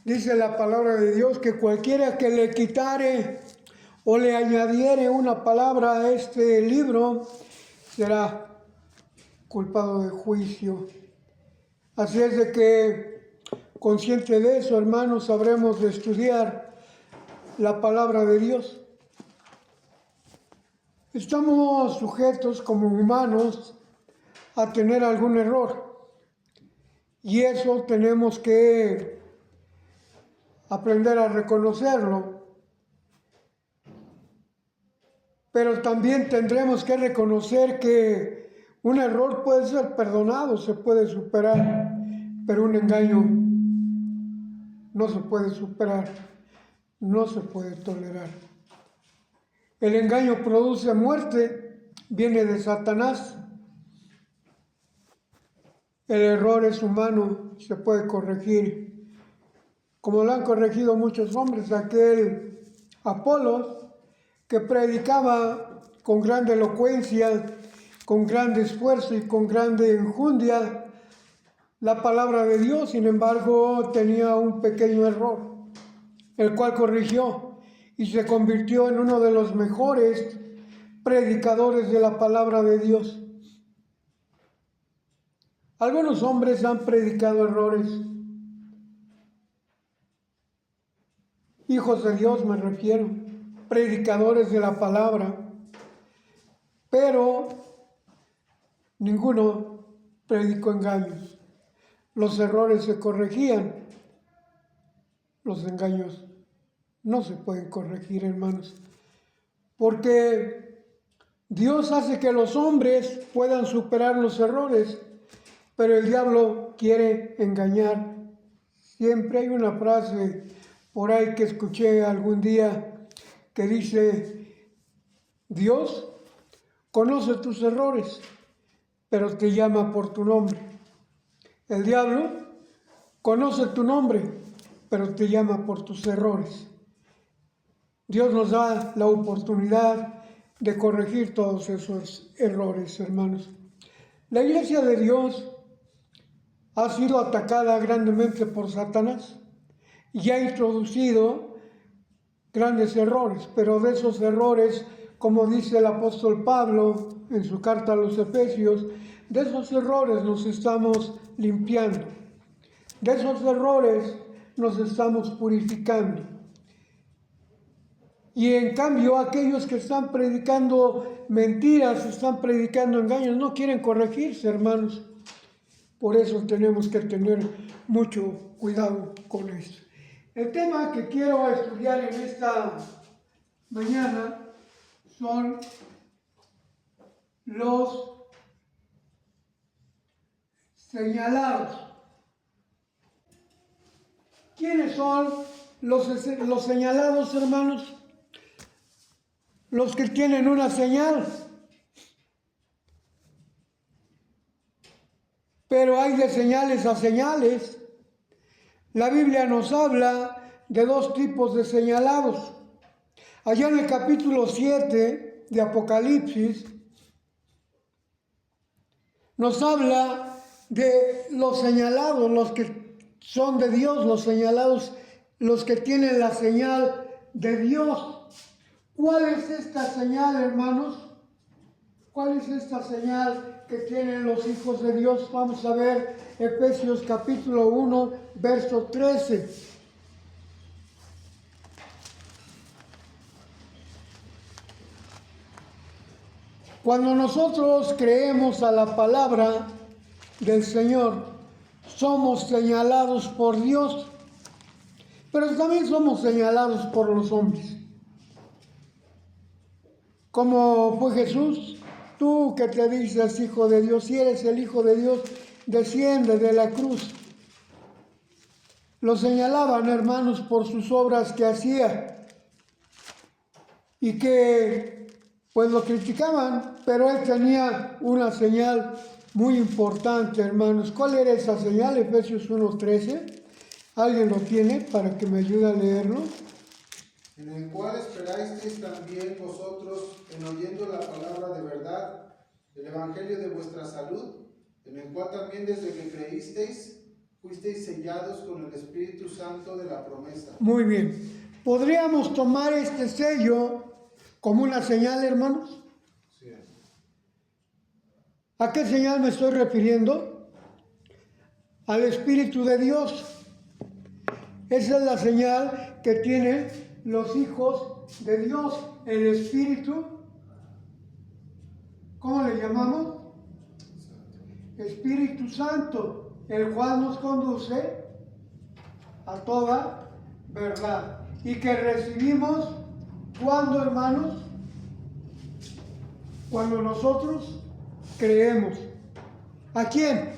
Dice la palabra de Dios que cualquiera que le quitare o le añadiere una palabra a este libro será culpado de juicio. Así es de que, consciente de eso, hermanos, habremos de estudiar la palabra de Dios. Estamos sujetos como humanos a tener algún error y eso tenemos que aprender a reconocerlo. Pero también tendremos que reconocer que un error puede ser perdonado, se puede superar, pero un engaño no se puede superar, no se puede tolerar. El engaño produce muerte, viene de Satanás. El error es humano, se puede corregir. Como lo han corregido muchos hombres, aquel Apolos que predicaba con gran elocuencia, con gran esfuerzo y con grande enjundia la palabra de Dios, sin embargo tenía un pequeño error, el cual corrigió y se convirtió en uno de los mejores predicadores de la palabra de Dios. Algunos hombres han predicado errores, hijos de Dios me refiero, predicadores de la palabra, pero ninguno predicó engaños. Los errores se corregían, los engaños no se pueden corregir, hermanos, porque Dios hace que los hombres puedan superar los errores, pero el diablo quiere engañar. Siempre hay una frase por ahí que escuché algún día que dice: Dios conoce tus errores, pero te llama por tu nombre. El diablo conoce tu nombre, pero te llama por tus errores. Dios nos da la oportunidad de corregir todos esos errores, hermanos. La iglesia de Dios ha sido atacada grandemente por Satanás y ha introducido grandes errores, pero de esos errores, como dice el apóstol Pablo en su carta a los Efesios, de esos errores nos estamos limpiando, de esos errores nos estamos purificando. Y en cambio aquellos que están predicando mentiras, están predicando engaños, no quieren corregirse, hermanos. Por eso tenemos que tener mucho cuidado con esto. El tema que quiero estudiar en esta mañana son los señalados. ¿Quiénes son los señalados, hermanos? Los que tienen una señal. Pero hay de señales a señales. La Biblia nos habla de dos tipos de señalados. Allá en el capítulo 7 de Apocalipsis nos habla de los señalados, los que son de Dios, los señalados, los que tienen la señal de Dios. ¿Cuál es esta señal, hermanos? ¿Cuál es esta señal que tienen los hijos de Dios? Vamos a ver Efesios capítulo 1, verso 13. Cuando nosotros creemos a la palabra del Señor, somos señalados por Dios, pero también somos señalados por los hombres. Como fue Jesús, tú que te dices hijo de Dios, si eres el hijo de Dios, desciende de la cruz. Lo señalaban, hermanos, por sus obras que hacía y que pues lo criticaban, pero él tenía una señal muy importante, hermanos. ¿Cuál era esa señal? Efesios 1:13. ¿Alguien lo tiene para que me ayude a leerlo? En el cual esperasteis también vosotros en oyendo la palabra de verdad, el evangelio de vuestra salud, en el cual también desde que creísteis, fuisteis sellados con el Espíritu Santo de la promesa. Muy bien. ¿Podríamos tomar este sello como una señal, hermanos? Sí. ¿A qué señal me estoy refiriendo? Al Espíritu de Dios. Esa es la señal que tienen los hijos de Dios, el Espíritu. ¿Cómo le llamamos? Espíritu Santo, el cual nos conduce a toda verdad. Y que recibimos, ¿cuándo, hermanos? Cuando nosotros creemos. ¿A quién?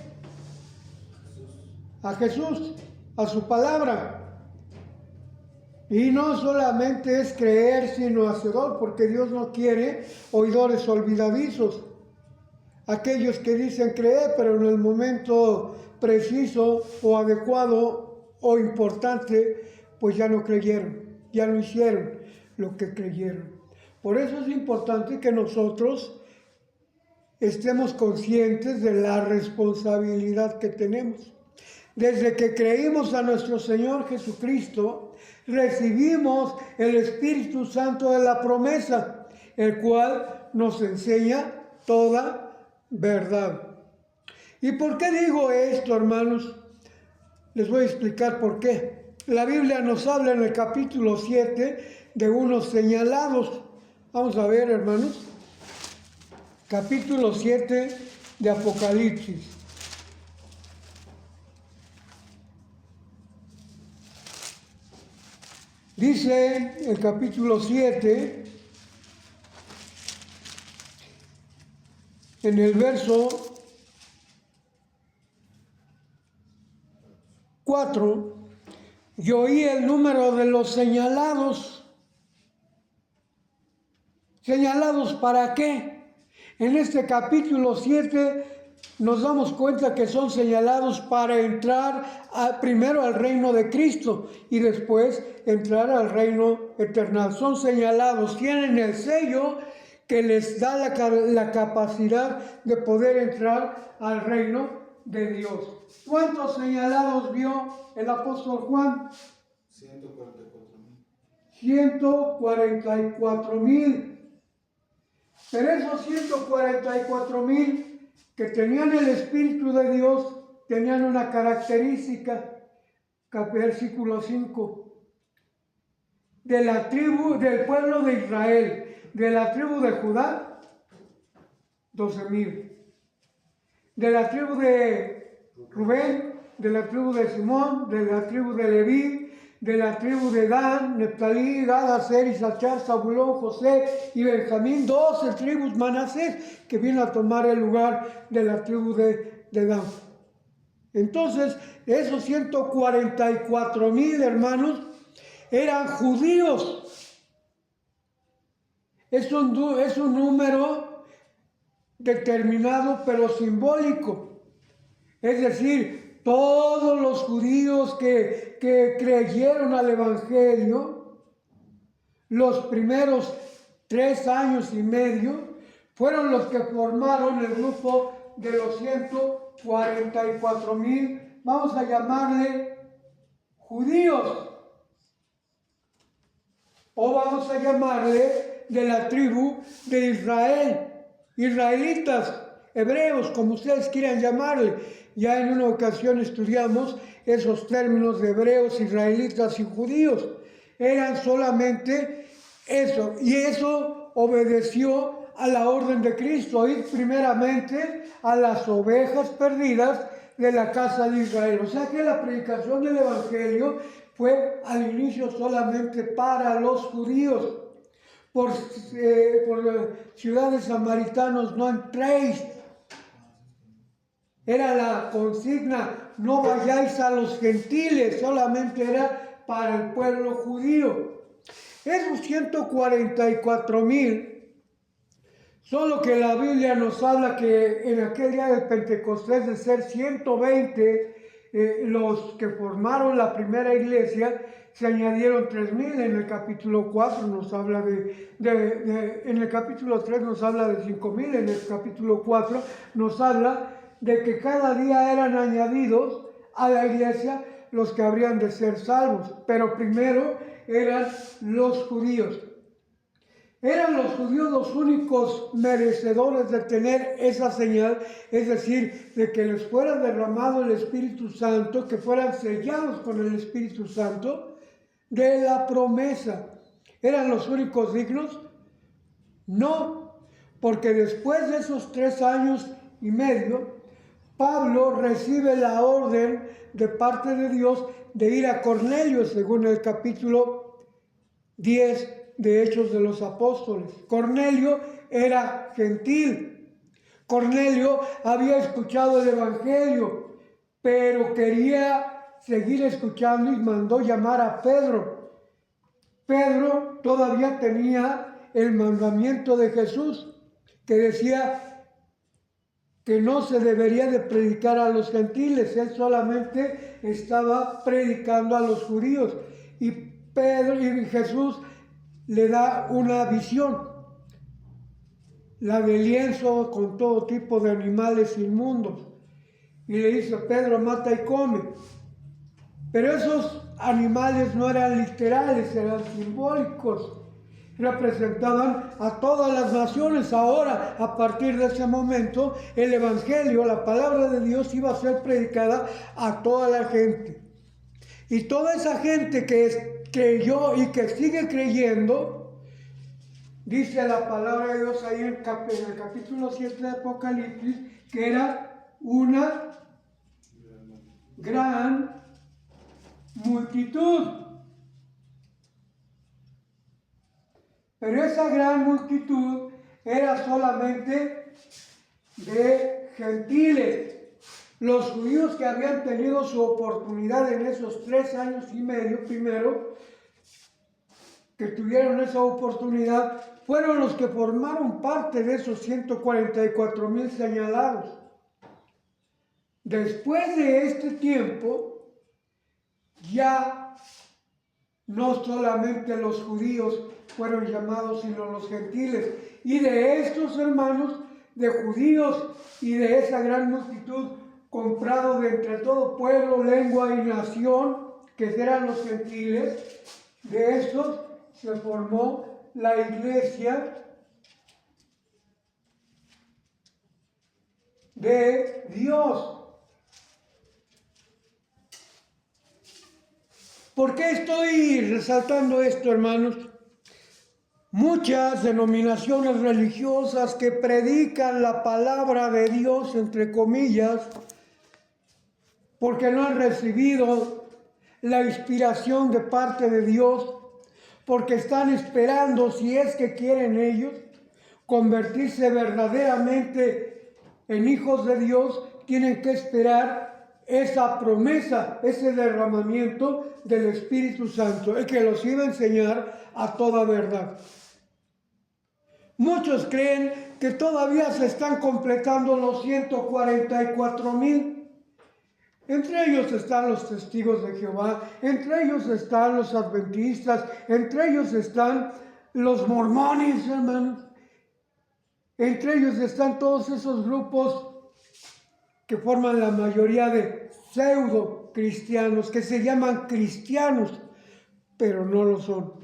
A Jesús, a su palabra. Y no solamente es creer, sino hacedor, porque Dios no quiere oidores olvidadizos. Aquellos que dicen creer, pero en el momento preciso o adecuado o importante, pues ya no creyeron, ya no hicieron lo que creyeron. Por eso es importante que nosotros estemos conscientes de la responsabilidad que tenemos. Desde que creímos a nuestro Señor Jesucristo, recibimos el Espíritu Santo de la promesa, el cual nos enseña toda verdad. ¿Y por qué digo esto, hermanos? Les voy a explicar por qué. La Biblia nos habla en el capítulo 7 de unos señalados. Vamos a ver, hermanos. Capítulo 7 de Apocalipsis. Dice el capítulo 7, en el verso 4, y oí el número de los señalados. ¿Señalados para qué? En este capítulo 7 nos damos cuenta que son señalados para entrar primero al reino de Cristo y después entrar al reino eterno. Son señalados, tienen el sello que les da la capacidad de poder entrar al reino de Dios. ¿Cuántos señalados vio el apóstol Juan? 144,000. Pero esos 144,000 que tenían el Espíritu de Dios tenían una característica, versículo 5, de la tribu, del pueblo de Israel, de la tribu de Judá, 12,000, de la tribu de Rubén, de la tribu de Simón, de la tribu de Leví, de la tribu de Dan, Neftalí, Gad, Aser, Isachar, Zabulón, José y Benjamín, 12 tribus Manasés, que vienen a tomar el lugar de la tribu de Dan. Entonces, esos 144,000 hermanos eran judíos. Es un número determinado, pero simbólico. Es decir, todos los judíos que creyeron al Evangelio, los primeros 3 años y medio, fueron los que formaron el grupo de los 144,000, vamos a llamarle judíos, o vamos a llamarle de la tribu de Israel, israelitas, hebreos, como ustedes quieran llamarle. Ya en una ocasión estudiamos esos términos de hebreos, israelitas y judíos. Eran solamente eso, y eso obedeció a la orden de Cristo, ir primeramente a las ovejas perdidas de la casa de Israel. O sea que la predicación del Evangelio fue al inicio solamente para los judíos. Por ciudades samaritanos no entréis. Era la consigna, no vayáis a los gentiles, solamente era para el pueblo judío. Esos 144,000 son lo que la Biblia nos habla que en aquel día del Pentecostés, de ser 120 los que formaron la primera iglesia, se añadieron 3,000. En el capítulo 4 nos habla en el capítulo 3 nos habla de 5,000, en el capítulo 4 nos habla de que cada día eran añadidos a la iglesia los que habrían de ser salvos. Pero primero eran los judíos. Eran los judíos los únicos merecedores de tener esa señal, es decir, de que les fuera derramado el Espíritu Santo, que fueran sellados con el Espíritu Santo de la promesa. ¿Eran los únicos dignos? No, porque después de esos 3 años y medio, Pablo recibe la orden de parte de Dios de ir a Cornelio, según el capítulo 10 de Hechos de los Apóstoles. Cornelio era gentil. Cornelio había escuchado el Evangelio, pero quería seguir escuchando y mandó llamar a Pedro. Pedro todavía tenía el mandamiento de Jesús, que decía que no se debería de predicar a los gentiles. Él solamente estaba predicando a los judíos. Y Jesús le da una visión, la de lienzo con todo tipo de animales inmundos. Y le dice: Pedro, mata y come. Pero esos animales no eran literales, eran simbólicos. Representaban a todas las naciones. Ahora, a partir de ese momento, el Evangelio, la palabra de Dios, iba a ser predicada a toda la gente. Y toda esa gente que creyó y que sigue creyendo, dice la palabra de Dios ahí en el capítulo 7 de Apocalipsis, que era una gran multitud. Pero esa gran multitud era solamente de gentiles. Los judíos que habían tenido su oportunidad en esos 3 años y medio, primero, que tuvieron esa oportunidad, fueron los que formaron parte de esos 144,000 señalados. Después de este tiempo, ya no solamente los judíos fueron llamados, sino los gentiles. Y de estos hermanos, de judíos y de esa gran multitud, comprado de entre todo pueblo, lengua y nación, que eran los gentiles, de estos se formó la iglesia de Dios. ¿Por qué estoy resaltando esto, hermanos? Muchas denominaciones religiosas que predican la palabra de Dios, entre comillas, porque no han recibido la inspiración de parte de Dios, porque están esperando, si es que quieren ellos, convertirse verdaderamente en hijos de Dios, tienen que esperar esa promesa, ese derramamiento del Espíritu Santo, el que los iba a enseñar a toda verdad. Muchos creen que todavía se están completando los 144,000. Entre ellos están los testigos de Jehová, entre ellos están los adventistas, entre ellos están los mormones, hermanos. Entre ellos están todos esos grupos que forman la mayoría de pseudo cristianos, que se llaman cristianos, pero no lo son.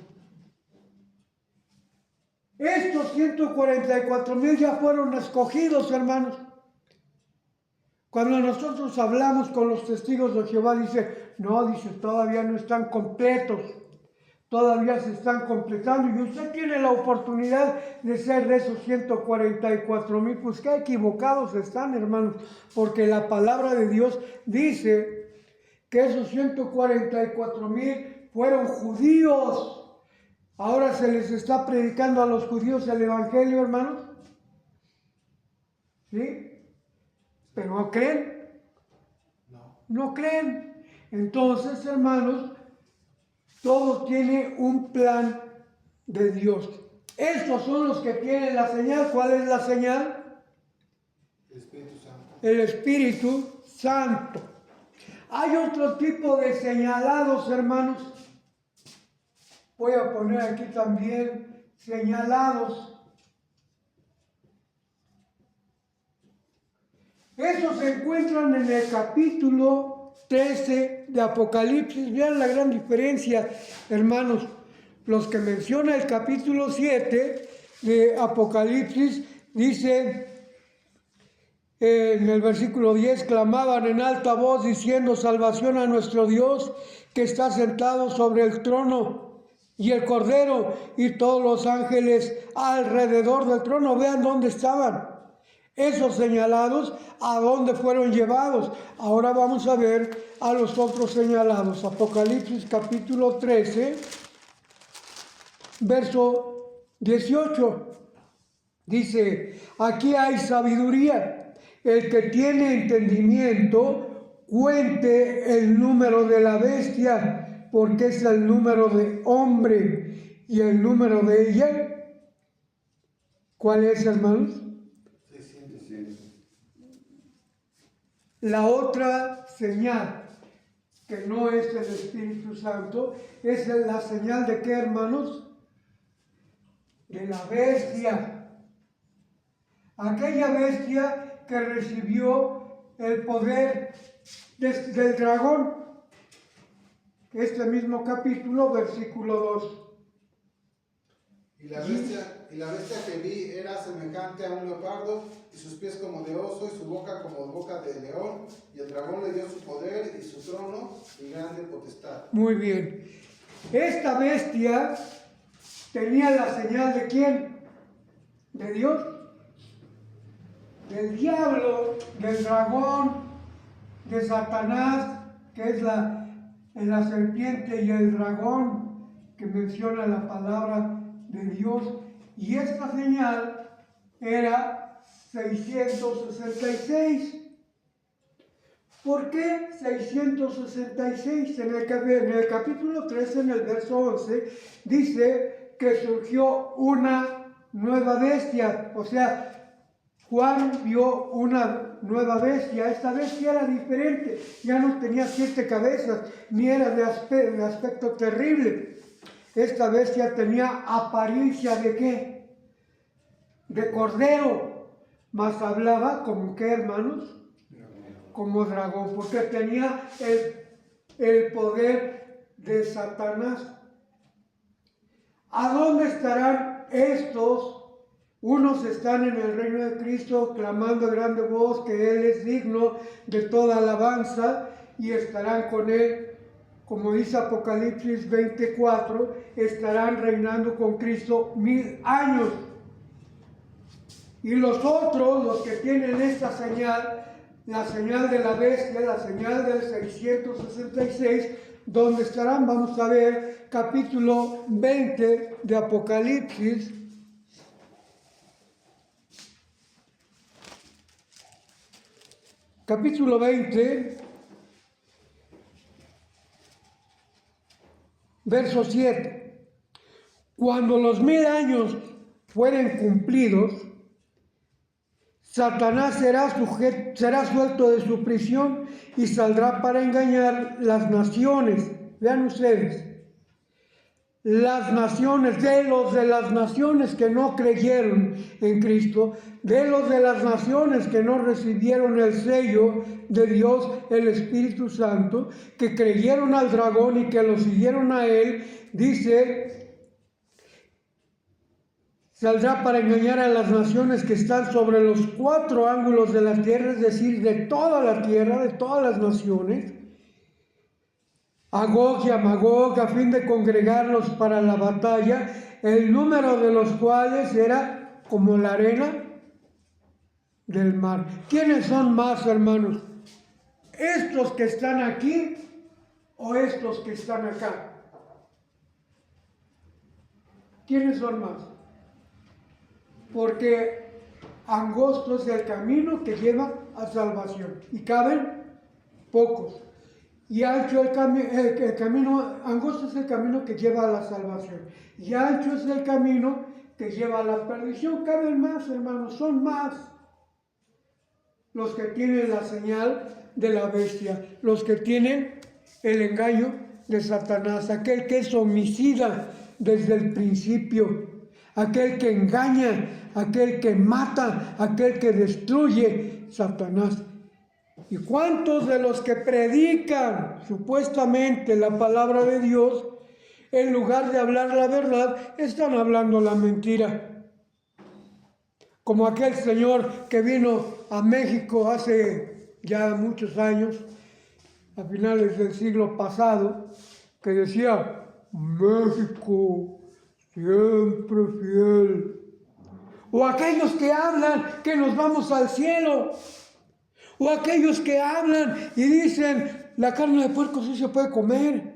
Estos 144,000 ya fueron escogidos, hermanos. Cuando nosotros hablamos con los testigos de Jehová, dice, todavía no están completos, todavía se están completando, y usted tiene la oportunidad de ser de esos 144,000, pues qué equivocados están, hermanos, porque la palabra de Dios dice que esos 144,000 fueron judíos. Ahora se les está predicando a los judíos el Evangelio, hermanos. ¿Sí? ¿Pero no creen? No creen. Entonces, hermanos, todo tiene un plan de Dios. Estos son los que tienen la señal. ¿Cuál es la señal? El Espíritu Santo. El Espíritu Santo. Hay otro tipo de señalados, hermanos. Voy a poner aquí también señalados. Esos se encuentran en el capítulo 13 de Apocalipsis. Vean la gran diferencia, hermanos. Los que menciona el capítulo 7 de Apocalipsis, dice en el versículo 10, clamaban en alta voz diciendo: salvación a nuestro Dios que está sentado sobre el trono, y el Cordero y todos los ángeles alrededor del trono. Vean dónde estaban esos señalados, a dónde fueron llevados. Ahora vamos a ver a los otros señalados. Apocalipsis capítulo 13, verso 18. Dice: aquí hay sabiduría. El que tiene entendimiento, cuente el número de la bestia, porque es el número de hombre. Y el número de ella, ¿cuál es, hermanos? 600. La otra señal, que no es el Espíritu Santo, es la señal de ¿qué, hermanos? De la bestia. Aquella bestia que recibió el poder del dragón. Este mismo capítulo, versículo 2. Y la bestia que vi era semejante a un leopardo, y sus pies como de oso, y su boca como boca de león, y el dragón le dio su poder y su trono y grande potestad. Muy bien. Esta bestia tenía la señal ¿de quién? ¿De Dios? Del diablo, del dragón, de Satanás, que es la serpiente y el dragón, que menciona la palabra de Dios. Y esta señal era 666. ¿Por qué 666? En el capítulo 13, en el verso 11, dice que surgió una nueva bestia. O sea, Juan vio una nueva bestia. Esta bestia era diferente, ya no tenía 7 cabezas, ni era de aspecto terrible. Esta bestia tenía apariencia ¿de qué? De cordero, mas hablaba como ¿qué, hermanos? Como dragón, porque tenía el poder de Satanás. ¿A dónde estarán estos? Unos están en el reino de Cristo clamando a grande voz que Él es digno de toda alabanza, y estarán con Él, como dice Apocalipsis 24, estarán reinando con Cristo 1000 años. Y los otros, los que tienen esta señal, la señal de la bestia, la señal del 666, ¿dónde estarán? Vamos a ver capítulo 20 de Apocalipsis. Capítulo 20, verso 7. Cuando los 1000 años fueren cumplidos, Satanás será suelto de su prisión y saldrá para engañar las naciones. Vean ustedes, las naciones, de las naciones que no creyeron en Cristo, de las naciones que no recibieron el sello de Dios, el Espíritu Santo, que creyeron al dragón y que lo siguieron a él. Dice: saldrá para engañar a las naciones que están sobre los 4 ángulos de la tierra, es decir, de toda la tierra, de todas las naciones, a Gog y a Magog, a fin de congregarlos para la batalla, el número de los cuales era como la arena del mar. ¿Quiénes son más, hermanos? ¿Estos que están aquí o estos que están acá? ¿Quiénes son más? Porque angosto es el camino que lleva a salvación y caben pocos. Y ancho el camino, angosto es el camino que lleva a la salvación, y ancho es el camino que lleva a la perdición. Caben más, hermanos, son más los que tienen la señal de la bestia, los que tienen el engaño de Satanás, aquel que es homicida desde el principio, aquel que engaña, aquel que mata, aquel que destruye, Satanás. ¿Y cuántos de los que predican supuestamente la palabra de Dios, en lugar de hablar la verdad, están hablando la mentira? Como aquel señor que vino a México hace ya muchos años, a finales del siglo pasado, que decía: México siempre fiel. O aquellos que hablan que nos vamos al cielo. O aquellos que hablan y dicen: la carne de puerco sí se puede comer,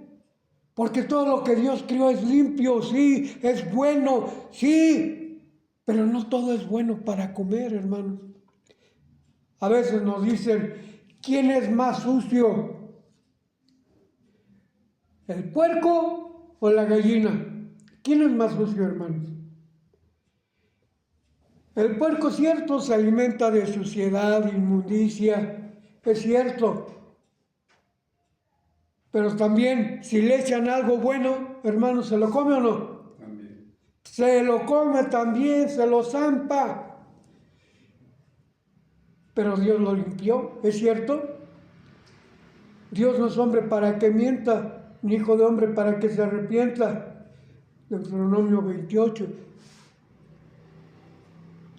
porque todo lo que Dios crió es limpio, sí, es bueno, sí, pero no todo es bueno para comer, hermanos. A veces nos dicen: ¿quién es más sucio? ¿El puerco o la gallina? ¿Quién es más sucio, hermanos? El puerco, cierto, se alimenta de suciedad, inmundicia, es cierto. Pero también, si le echan algo bueno, hermanos, ¿se lo come o no? También. Se lo come también, se lo zampa. Pero Dios lo limpió, ¿es cierto? Dios no es hombre para que mienta, ni hijo de hombre para que se arrepienta. Deuteronomio 28.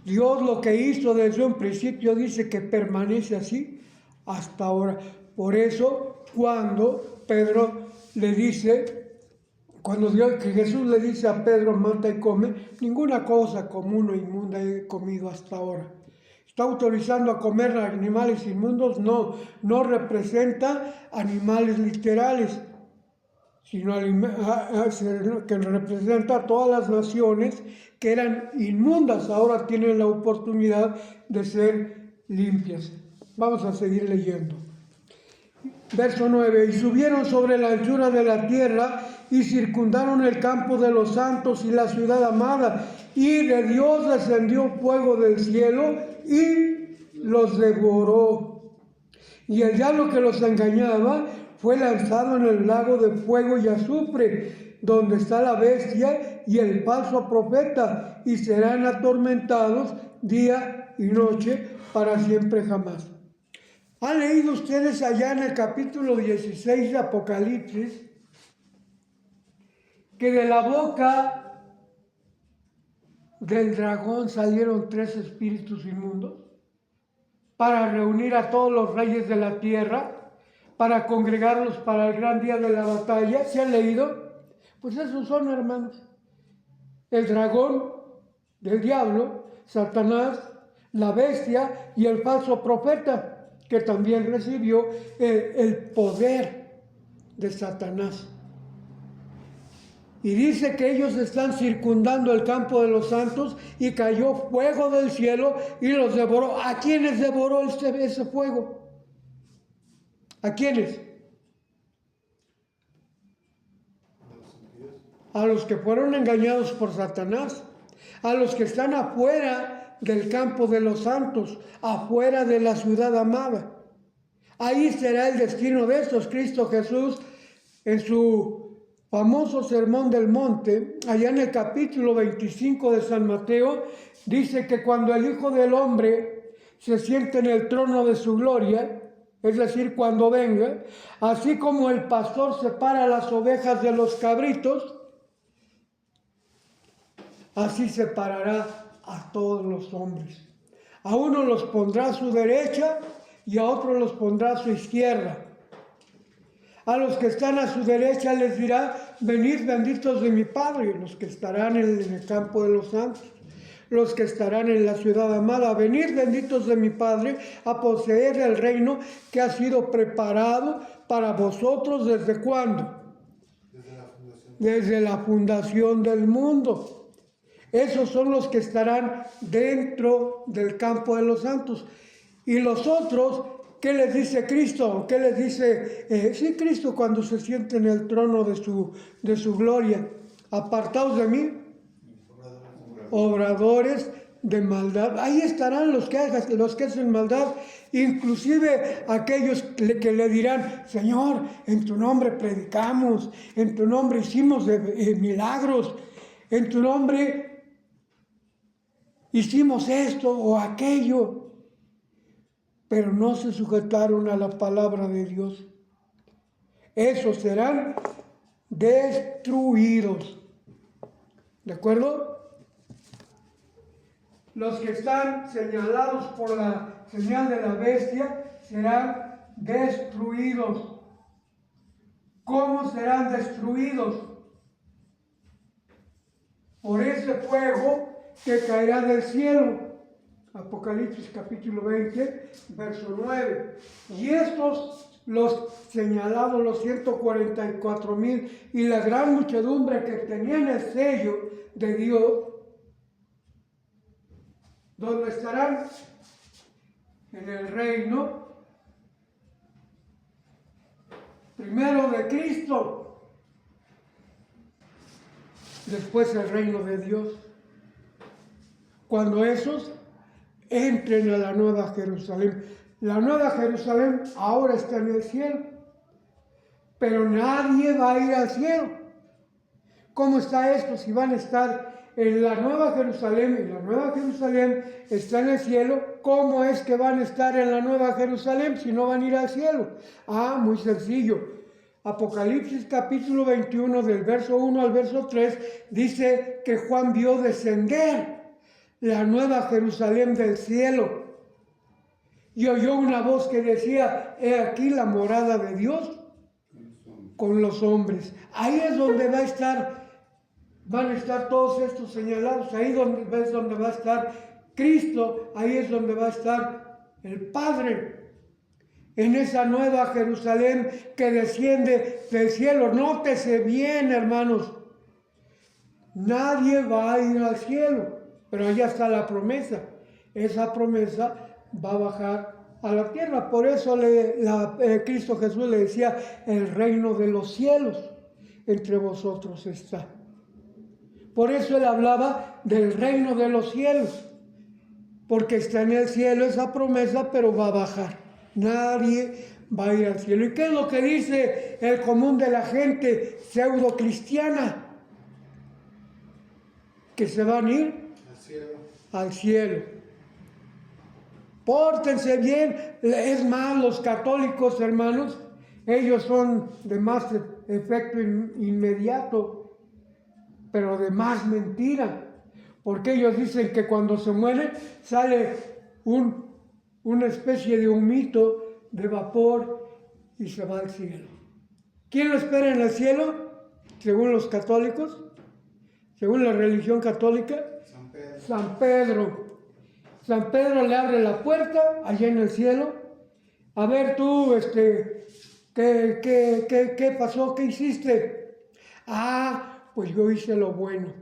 Dios lo que hizo desde un principio dice que permanece así hasta ahora. Por eso, cuando Pedro le dice, que Jesús le dice a Pedro: mata y come, ninguna cosa común o inmunda he comido hasta ahora. ¿Está autorizando a comer animales inmundos? No, no representa animales literales, sino que representa a todas las naciones que eran inmundas, ahora tienen la oportunidad de ser limpias. Vamos a seguir leyendo. Verso 9: y subieron sobre la anchura de la tierra y circundaron el campo de los santos y la ciudad amada, y de Dios descendió fuego del cielo y los devoró. Y el diablo que los engañaba fue lanzado en el lago de fuego y azufre, donde está la bestia y el falso profeta, y serán atormentados día y noche para siempre jamás. ¿Han leído ustedes allá en el capítulo 16 de Apocalipsis que de la boca del dragón salieron 3 espíritus inmundos para reunir a todos los reyes de la tierra, para congregarlos para el gran día de la batalla? ¿Se han leído? Pues esos son, hermanos: el dragón del diablo, Satanás, la bestia y el falso profeta, que también recibió el poder de Satanás. Y dice que ellos están circundando el campo de los santos y cayó fuego del cielo y los devoró. ¿A quiénes devoró ese fuego? ¿A quiénes? A los que fueron engañados por Satanás, a los que están afuera del campo de los santos, afuera de la ciudad amada. Ahí será el destino de estos. Cristo Jesús, en su famoso Sermón del Monte, allá en el capítulo 25 de San Mateo, dice que cuando el Hijo del Hombre se siente en el trono de su gloria, es decir, cuando venga, así como el pastor separa las ovejas de los cabritos, así separará a todos los hombres. A uno los pondrá a su derecha y a otros los pondrá a su izquierda. A los que están a su derecha les dirá: venid benditos de mi Padre. Los que estarán en el campo de los santos, los que estarán en la ciudad amada: venid benditos de mi Padre a poseer el reino que ha sido preparado para vosotros. ¿Desde cuándo? Desde la fundación del mundo. Esos son los que estarán dentro del campo de los santos. Y los otros, ¿qué les dice Cristo? ¿Qué les dice Cristo cuando se siente en el trono de su gloria? Apartaos de mí, obradores de maldad. Ahí estarán los que hacen maldad, inclusive aquellos que le dirán: Señor, en tu nombre predicamos, en tu nombre hicimos milagros, en tu nombre hicimos esto o aquello. pero no se sujetaron a la palabra de Dios. Esos serán destruidos. ¿De acuerdo? Los que están señalados por la señal de la bestia serán destruidos. ¿Cómo serán destruidos? Por ese fuego que caerá del cielo. Apocalipsis capítulo 20, verso 9. Y estos, los señalados, los 144,000 y la gran muchedumbre que tenían el sello de Dios, ¿dónde estarán? En el reino primero de Cristo, después el reino de Dios. Cuando esos entren a la Nueva Jerusalén. La Nueva Jerusalén ahora está en el cielo, pero nadie va a ir al cielo. ¿Cómo está esto? Si van a estar en la Nueva Jerusalén, y la Nueva Jerusalén está en el cielo, ¿cómo es que van a estar en la Nueva Jerusalén si no van a ir al cielo? Muy sencillo. Apocalipsis capítulo 21 del verso 1 al verso 3 dice que Juan vio descender la Nueva Jerusalén del cielo y oyó una voz que decía: he aquí la morada de Dios con los hombres. Ahí es donde van a estar todos estos señalados. Ahí es donde va a estar Cristo, ahí es donde va a estar el Padre. En esa Nueva Jerusalén que desciende del cielo. Nótese bien, hermanos, nadie va a ir al cielo. Pero allá está la promesa. Esa promesa va a bajar a la tierra. Por eso Cristo Jesús le decía: el reino de los cielos entre vosotros está. Por eso él hablaba del reino de los cielos. Porque está en el cielo esa promesa, pero va a bajar. Nadie va a ir al cielo. ¿Y qué es lo que dice el común de la gente pseudo cristiana? Que se van a ir al cielo. Pórtense bien. Es más, los católicos, hermanos, ellos son de más efecto inmediato, pero de más mentira. Porque ellos dicen que cuando se mueren sale una especie de humito de vapor y se va al cielo. ¿Quién lo espera en el cielo? Según los católicos, según la religión católica, San Pedro. San Pedro le abre la puerta allá en el cielo. A ver tú, ¿qué pasó? ¿Qué hiciste? Pues yo hice lo bueno.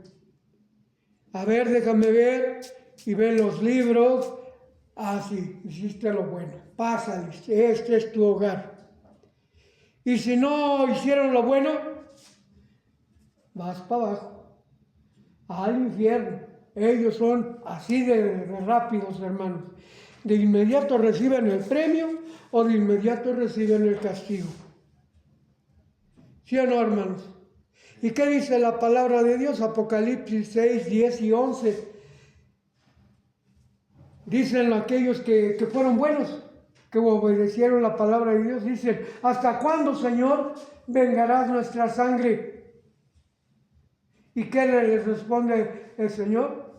A ver, déjame ver. Y ve los libros. Sí, hiciste lo bueno. Pásale, este es tu hogar. Y si no hicieron lo bueno, vas para abajo, al infierno. Ellos son así de rápidos, hermanos. De inmediato reciben el premio o de inmediato reciben el castigo. ¿Sí o no, hermanos? ¿Y qué dice la palabra de Dios? Apocalipsis 6, 10 y 11. Dicen aquellos que fueron buenos, que obedecieron la palabra de Dios, dicen: ¿hasta cuándo, Señor, vengarás nuestra sangre? ¿Y qué les responde el Señor?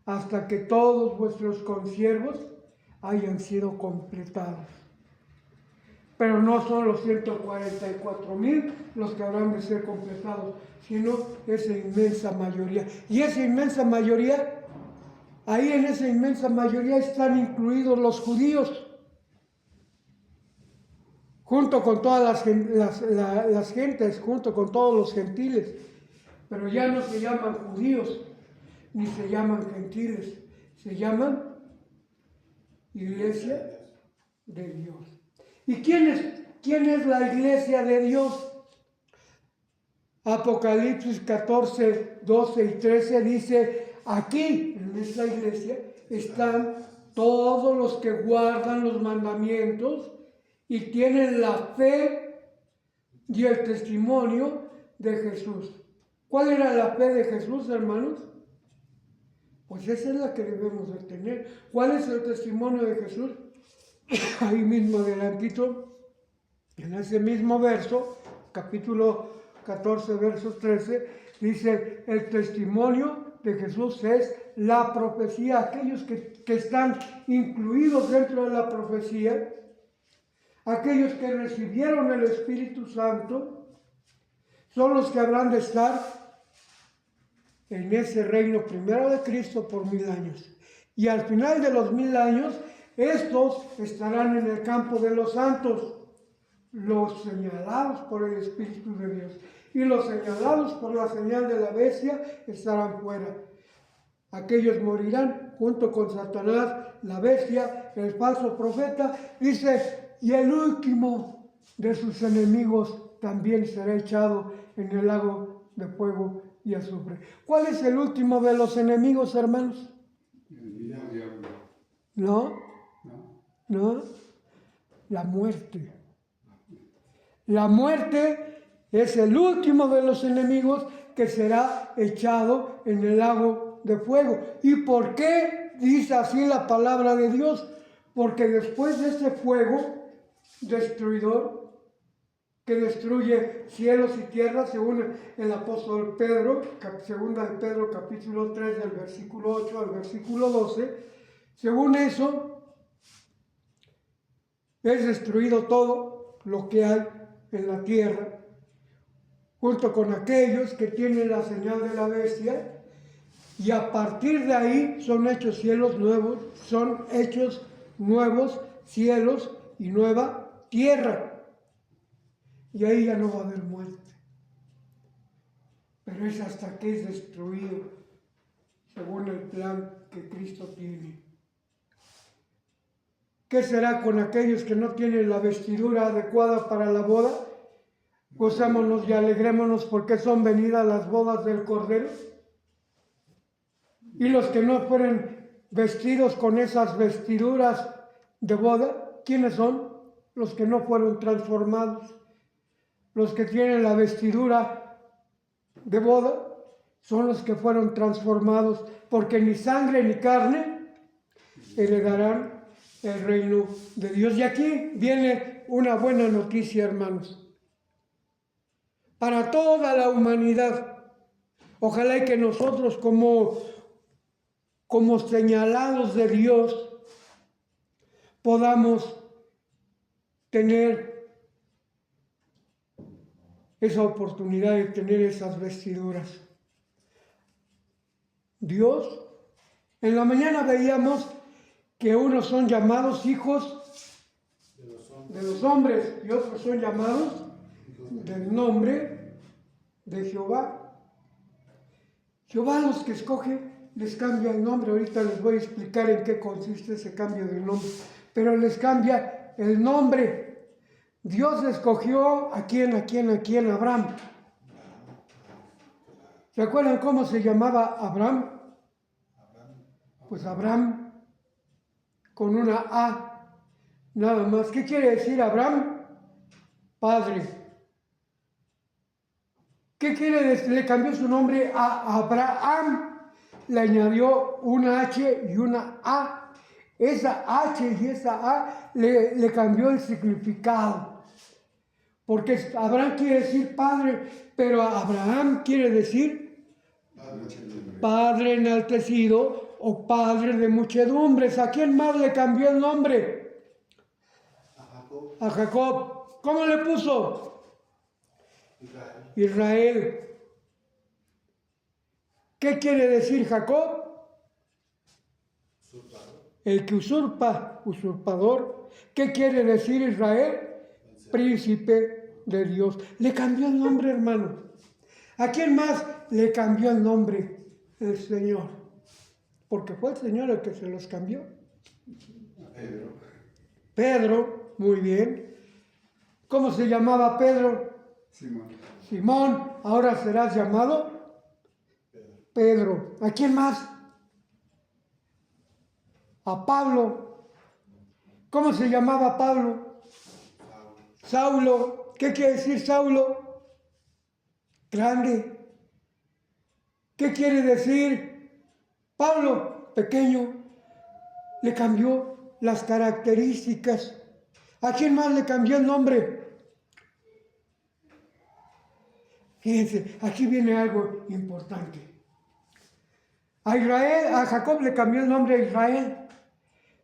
Hasta que todos vuestros consiervos hayan sido completados. Pero no son los 144,000 los que habrán de ser completados, sino esa inmensa mayoría. Y esa inmensa mayoría, ahí en esa inmensa mayoría están incluidos los judíos, junto con todas las gentes, junto con todos los gentiles. Pero ya no se llaman judíos, ni se llaman gentiles, se llaman iglesia de Dios. ¿Y quién es la iglesia de Dios? Apocalipsis 14, 12 y 13 dice: aquí, en esta iglesia, están todos los que guardan los mandamientos y tienen la fe y el testimonio de Jesús. ¿Cuál era la fe de Jesús, hermanos? Pues esa es la que debemos de tener. ¿Cuál es el testimonio de Jesús? ahí mismo adelantito, en ese mismo verso, capítulo 14, versos 13, dice, el testimonio de Jesús es la profecía. Aquellos que están incluidos dentro de la profecía, aquellos que recibieron el Espíritu Santo, son los que habrán de estar en ese reino primero de Cristo por 1000 años. Y al final de los 1000 años, estos estarán en el campo de los santos, los señalados por el Espíritu de Dios. Y los señalados por la señal de la bestia estarán fuera. Aquellos morirán junto con Satanás, la bestia, el falso profeta. Dice, y el último de sus enemigos también será echado en el lago de fuego y azufre. ¿Cuál es el último de los enemigos, hermanos? El diablo. ¿No? ¿No? ¿No? La muerte. La muerte es el último de los enemigos que será echado en el lago de fuego. ¿Y por qué dice así la palabra de Dios? Porque después de ese fuego destruidor, que destruye cielos y tierras, según el apóstol Pedro, segunda de Pedro capítulo 3 del versículo 8 al versículo 12, según eso, es destruido todo lo que hay en la tierra, junto con aquellos que tienen la señal de la bestia, y a partir de ahí son hechos cielos nuevos, son hechos nuevos cielos y nueva tierra. Y ahí ya no va a haber muerte. Pero es hasta que es destruido, según el plan que Cristo tiene. ¿Qué será con aquellos que no tienen la vestidura adecuada para la boda? Gocémonos y alegrémonos porque son venidas las bodas del Cordero. Y los que no fueren vestidos con esas vestiduras de boda, ¿quiénes son? Los que no fueron transformados. Los que tienen la vestidura de boda son los que fueron transformados, porque ni sangre ni carne heredarán el reino de Dios. Y aquí viene una buena noticia, hermanos, para toda la humanidad. Ojalá y que nosotros como señalados de Dios podamos tener esa oportunidad de tener esas vestiduras. Dios, en la mañana veíamos que unos son llamados hijos de los hombres y otros son llamados del nombre de Jehová. Jehová, los que escoge, les cambia el nombre. Ahorita les voy a explicar en qué consiste ese cambio de nombre, pero les cambia el nombre. Dios escogió a quién, Abraham. ¿Se acuerdan cómo se llamaba Abraham? Pues Abraham con una A, nada más. ¿Qué quiere decir Abraham? Padre. ¿Qué quiere decir? Le cambió su nombre a Abraham, le añadió una H y una A. Esa H y esa A le cambió el significado. Porque Abraham quiere decir padre, pero Abraham quiere decir padre enaltecido o padre de muchedumbres. ¿A quién más le cambió el nombre? A Jacob. ¿Cómo le puso? Israel. ¿Qué quiere decir Jacob? El que usurpa, usurpador. ¿Qué quiere decir Israel? Príncipe de Dios. Le cambió el nombre, hermano. ¿A quién más le cambió el nombre? El Señor. Porque fue el Señor el que se los cambió. Pedro. Pedro, muy bien. ¿Cómo se llamaba Pedro? Simón. Simón. Ahora serás llamado Pedro. ¿A quién más? A Pablo. ¿Cómo se llamaba Pablo? Saulo. ¿Qué quiere decir Saulo? Grande. ¿Qué quiere decir Pablo? Pequeño. Le cambió las características. ¿A quién más le cambió el nombre? Fíjense, aquí viene algo importante. A Israel, a Jacob le cambió el nombre a Israel,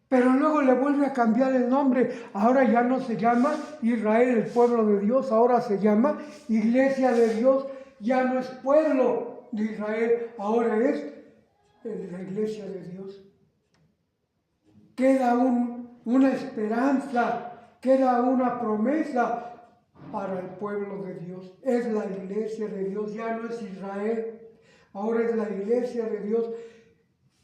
pero luego le vuelve a cambiar el nombre. Ahora ya no se llama Israel, el pueblo de Dios, ahora se llama Iglesia de Dios. Ya no es pueblo de Israel, ahora es la Iglesia de Dios. Queda una esperanza, queda una promesa para el pueblo de Dios. Es la Iglesia de Dios, ya no es Israel, ahora es la Iglesia de Dios.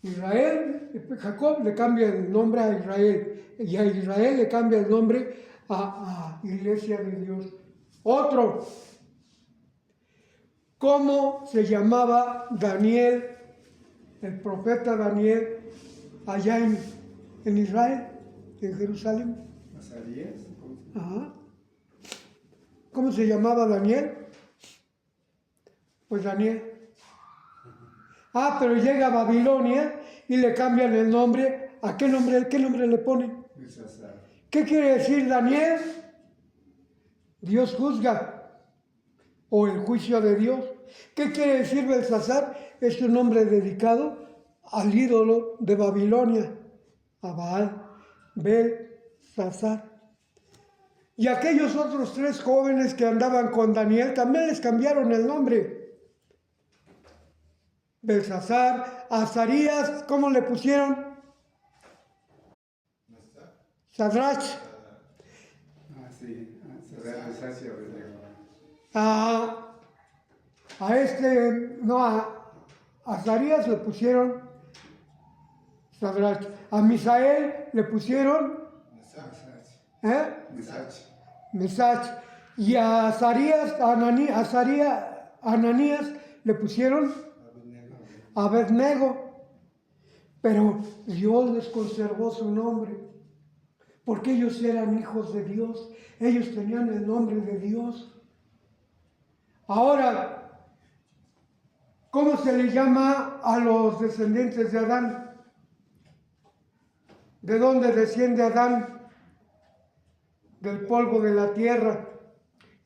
Israel, Jacob le cambia el nombre a Israel y a Israel le cambia el nombre a Iglesia de Dios. Otro, ¿cómo se llamaba Daniel, el profeta Daniel, allá en Israel, en Jerusalén? ¿Azarías? Ajá. ¿Cómo se llamaba Daniel? Pues Daniel. Pero llega a Babilonia y le cambian el nombre. ¿A qué nombre le ponen? Belsasar. ¿Qué quiere decir Daniel? Dios juzga, o el juicio de Dios. ¿Qué quiere decir Belsasar? Es un nombre dedicado al ídolo de Babilonia, a Baal, Belsasar. Y aquellos otros 3 jóvenes que andaban con Daniel también les cambiaron el nombre. Belsasar, Azarías, ¿cómo le pusieron? Sadrach. Sí. Sadrach, a Azarías le pusieron Sadrach. A Misael le pusieron Mesach. Y a Azarías, Ananías le pusieron Abednego. Pero Dios les conservó su nombre, porque ellos eran hijos de Dios, ellos tenían el nombre de Dios. Ahora, ¿cómo se le llama a los descendientes de Adán? ¿De dónde desciende Adán? Del polvo de la tierra.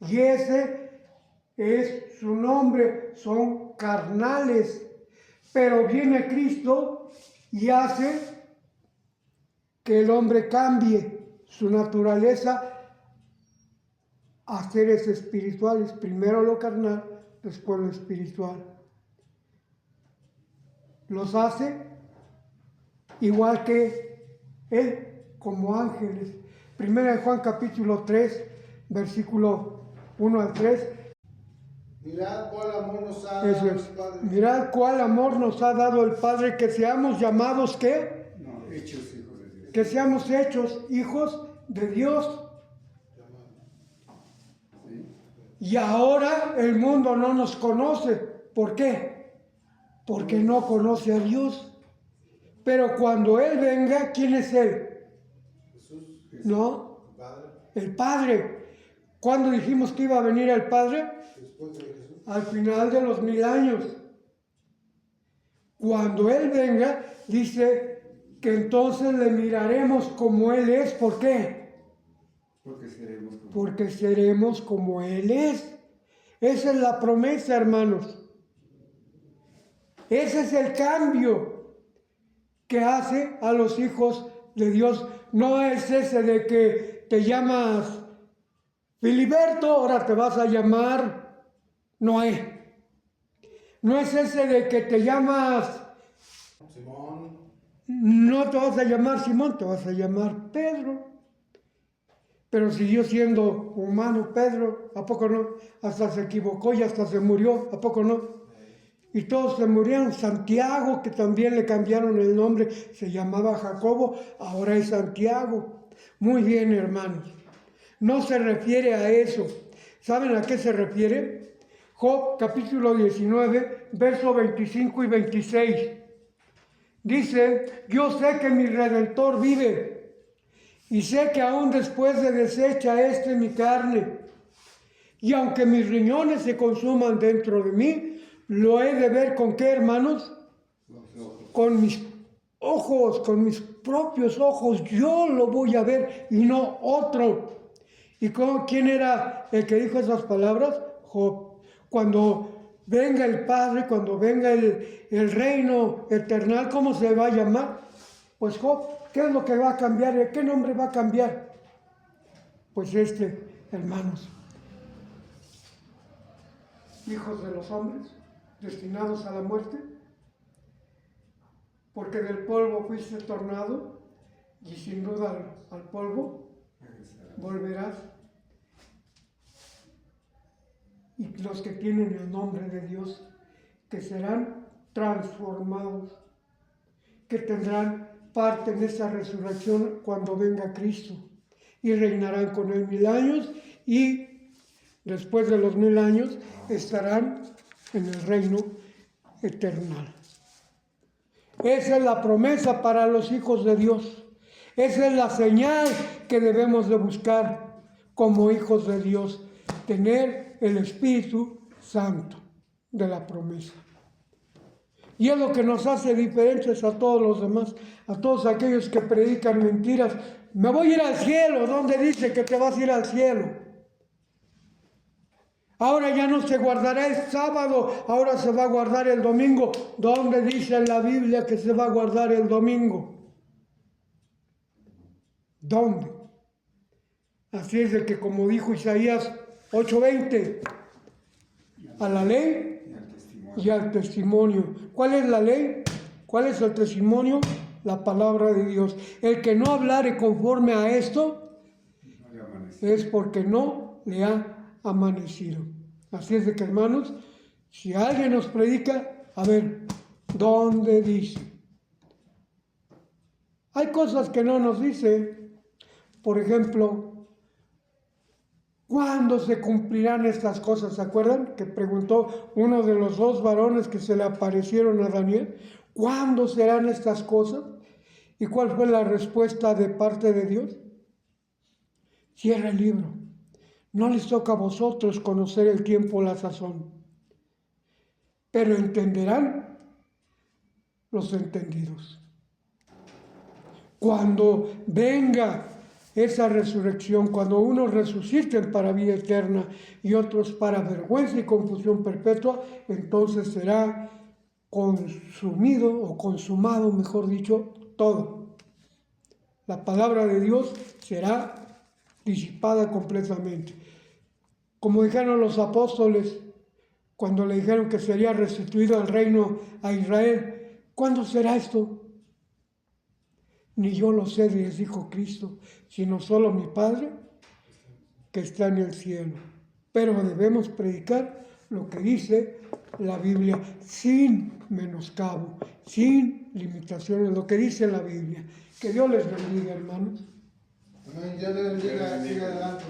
Y ese es su nombre, son carnales. Pero viene Cristo y hace que el hombre cambie su naturaleza a seres espirituales. Primero lo carnal, después lo espiritual. Los hace igual que él, como ángeles. Primera de Juan capítulo 3, versículo 1 al 3. Mirad cuál amor nos ha dado el Padre. Mirad cuál amor nos ha dado el Padre, que seamos llamados, ¿qué? No, hechos hijos de Dios. Que seamos hechos hijos de Dios. ¿Sí? Y ahora el mundo no nos conoce. ¿Por qué? Porque no conoce a Dios. Pero cuando Él venga, ¿quién es Él? Jesús, ¿No? Padre, El Padre. ¿Cuándo dijimos que iba a venir el Padre? después de Jesús. Al final de los 1000 años. Cuando Él venga, dice que entonces le miraremos como Él es. ¿Por qué? Porque seremos como Él es. Esa es la promesa, hermanos. Ese es el cambio que hace a los hijos de Dios. No es ese de que te llamas Filiberto, ahora te vas a llamar Noé. No es ese de que te llamas Simón. No te vas a llamar Simón, te vas a llamar Pedro. Pero siguió siendo humano Pedro, ¿a poco no? Hasta se equivocó y hasta se murió, ¿a poco no? Y todos se murieron. Santiago, que también le cambiaron el nombre, se llamaba Jacobo, ahora es Santiago. Muy bien, hermanos. No se refiere a eso. ¿Saben a qué se refiere? Job, capítulo 19, versos 25 y 26. Dice, yo sé que mi Redentor vive, y sé que aún después de deshecha mi carne, y aunque mis riñones se consuman dentro de mí, lo he de ver con qué, hermanos, con mis ojos, con mis propios ojos, yo lo voy a ver y no otro. ¿Y quién era el que dijo esas palabras? Job. Cuando venga el Padre, cuando venga el reino eterno, ¿cómo se va a llamar? Pues Job, ¿qué es lo que va a cambiar? ¿Qué nombre va a cambiar? Pues hermanos, hijos de los hombres, destinados a la muerte, porque del polvo fuiste tornado, y sin duda al polvo volverás. Y los que tienen el nombre de Dios, que serán transformados, que tendrán parte en esa resurrección cuando venga Cristo, y reinarán con él 1000 años, y después de los 1000 años estarán en el reino eterno. Esa es la promesa para los hijos de Dios. Esa es la señal que debemos de buscar como hijos de Dios, tener el Espíritu Santo de la promesa. Y es lo que nos hace diferentes a todos los demás, a todos aquellos que predican mentiras. Me voy a ir al cielo. ¿Dónde dice que te vas a ir al cielo? Ahora ya no se guardará el sábado, ahora se va a guardar el domingo. ¿Dónde dice en la Biblia que se va a guardar el domingo? ¿Dónde? Así es de que, como dijo Isaías 8:20, a la ley y al testimonio. ¿Cuál es la ley? ¿Cuál es el testimonio? La palabra de Dios. El que no hablare conforme a esto es porque no le ha amanecido. Así es de que, hermanos, si alguien nos predica, a ver, ¿dónde dice? Hay cosas que no nos dice. Por ejemplo, ¿cuándo se cumplirán estas cosas? ¿Se acuerdan? Que preguntó uno de los 2 varones que se le aparecieron a Daniel. ¿Cuándo serán estas cosas? ¿Y cuál fue la respuesta de parte de Dios? Cierra el libro. No les toca a vosotros conocer el tiempo o la sazón, pero entenderán los entendidos. Cuando venga esa resurrección, cuando unos resuciten para vida eterna y otros para vergüenza y confusión perpetua, entonces será consumido o consumado, mejor dicho, todo. La palabra de Dios será disipada completamente. Como dijeron los apóstoles cuando le dijeron que sería restituido el reino a Israel, ¿cuándo será esto? Ni yo lo sé, les dijo Cristo, sino solo mi Padre que está en el cielo. Pero debemos predicar lo que dice la Biblia, sin menoscabo, sin limitaciones, lo que dice la Biblia. Que Dios les bendiga, hermanos. Amén. Dios les bendiga. Siga adelante.